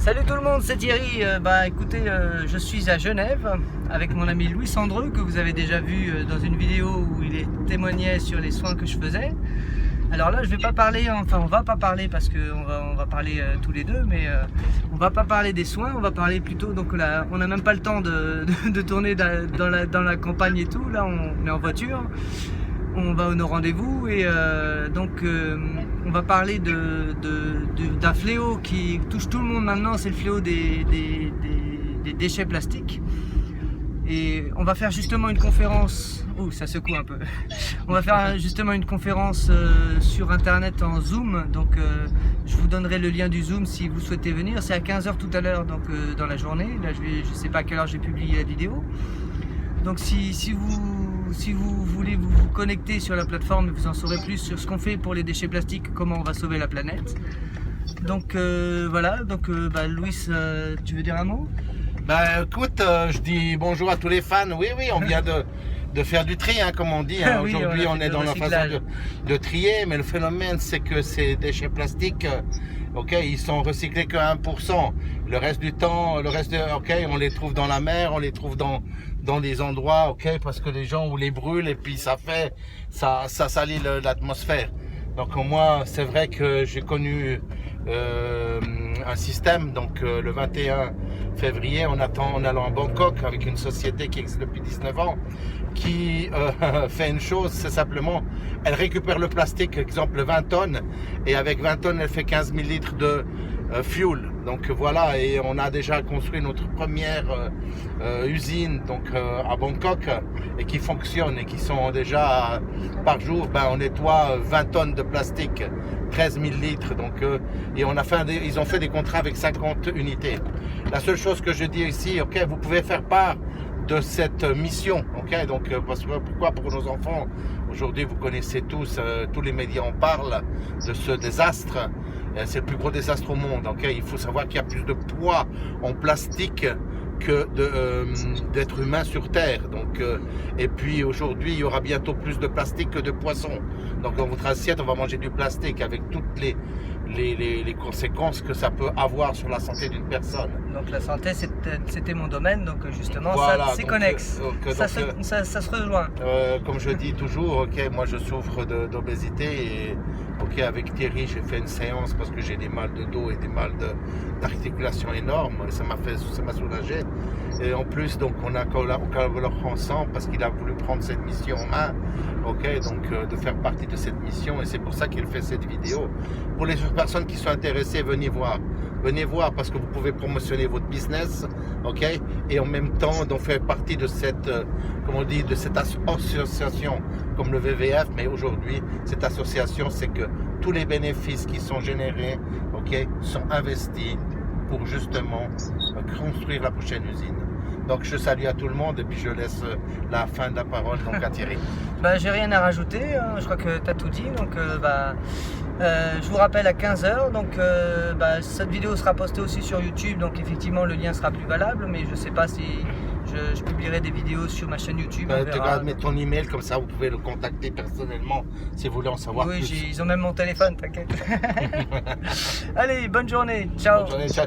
Salut tout le monde, c'est Thierry. Écoutez, je suis à Genève avec mon ami Louis Sandreux que vous avez déjà vu dans une vidéo où il témoignait sur les soins que je faisais. Alors là, je vais pas parler, enfin on va pas parler parce qu'on va parler tous les deux, mais on va pas parler des soins, on va parler plutôt, donc là, on n'a même pas le temps de tourner dans la campagne et tout, là on est en voiture. On va à nos rendez-vous et on va parler d'un fléau qui touche tout le monde maintenant, c'est le fléau des déchets plastiques. Et on va faire justement une conférence, ça secoue un peu, on va faire justement une conférence sur internet en Zoom, donc je vous donnerai le lien du Zoom si vous souhaitez venir, c'est à 15 h tout à l'heure donc dans la journée, là je sais pas à quelle heure j'ai publié la vidéo. Donc si vous voulez vous connecter sur la plateforme, vous en saurez plus sur ce qu'on fait pour les déchets plastiques, comment on va sauver la planète. Donc voilà, donc Louis, tu veux dire un mot? Écoute, je dis bonjour à tous les fans. Oui, on vient de faire du tri, hein, comme on dit. Hein. Oui, aujourd'hui, on est dans la façon de trier, mais le phénomène, c'est que ces déchets plastiques, ils sont recyclés que 1%. Le reste du temps, on les trouve dans la mer, on les trouve dans des endroits, parce que les gens ou les brûlent et puis ça salit l'atmosphère. Donc moi, c'est vrai que j'ai connu un système, donc le 21 février, en allant à Bangkok avec une société qui existe depuis 19 ans, qui fait une chose, c'est simplement, elle récupère le plastique, exemple 20 tonnes, et avec 20 tonnes, elle fait 15 000 litres de fuel. Donc voilà, et on a déjà construit notre première usine donc à Bangkok et qui fonctionne et qui sont déjà par jour, on nettoie 20 tonnes de plastique, 13 000 litres. Donc et ils ont fait des contrats avec 50 unités. La seule chose que je dis ici, vous pouvez faire part de cette mission, donc pourquoi pour nos enfants aujourd'hui, vous connaissez tous les médias en parlent de ce désastre. C'est le plus gros désastre au monde. Il faut savoir qu'il y a plus de poids en plastique que d'êtres humains sur Terre. Donc, et puis aujourd'hui, il y aura bientôt plus de plastique que de poissons. Donc dans votre assiette, on va manger du plastique avec toutes les conséquences que ça peut avoir sur la santé d'une personne. Donc la santé, c'était mon domaine, donc justement, voilà, c'est connexe, ça se rejoint. Comme je dis toujours, moi je souffre d'obésité et avec Thierry, j'ai fait une séance parce que j'ai des mal de dos et des mal d'articulation énormes. Ça m'a soulagé. Et en plus, donc on a collaboré ensemble parce qu'il a voulu prendre cette mission en main. Donc de faire partie de cette mission, et c'est pour ça qu'il fait cette vidéo. Pour les personnes qui sont intéressées, venez voir. Venez voir parce que vous pouvez promotionner votre business, et en même temps donc faire partie de cette, de cette association comme le WWF. Mais aujourd'hui, cette association, c'est que tous les bénéfices qui sont générés, sont investis pour justement construire la prochaine usine. Donc je salue à tout le monde et puis je laisse la fin de la parole donc à Thierry. J'ai rien à rajouter, je crois que tu as tout dit. Donc je vous rappelle à 15 h, donc cette vidéo sera postée aussi sur YouTube, donc effectivement le lien sera plus valable, mais je sais pas si je publierai des vidéos sur ma chaîne YouTube. Tu vas mettre ton email, comme ça vous pouvez le contacter personnellement si vous voulez en savoir plus. Oui, ils ont même mon téléphone, t'inquiète. Allez, bonne journée, ciao. Bonne journée, ciao.